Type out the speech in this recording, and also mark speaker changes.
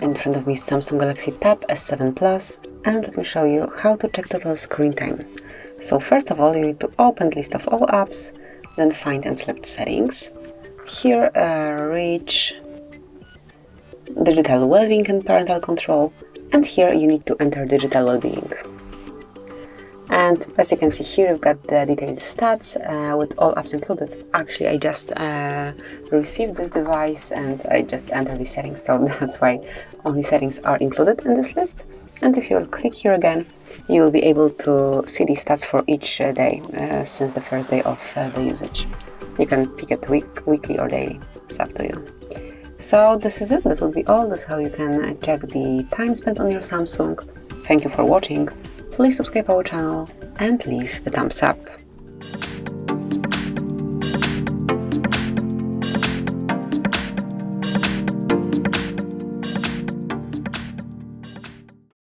Speaker 1: In front of me is Samsung Galaxy Tab S7 Plus, and let me show you how to check total screen time. So first of all, you need to open the list of all apps, then find and select settings. Here reach digital well-being and parental control, and here you need to enter digital well-being. And as you can see here, you've got the detailed stats with all apps included. Actually, I just received this device and I just entered the settings, so that's why only settings are included in this list. And if you will click here again, you will be able to see the stats for each day since the first day of the usage. You can pick it weekly or daily, it's up to you. So this is it, that will be all. That's how you can check the time spent on your Samsung. Thank you for watching. Please subscribe our channel and leave the thumbs up.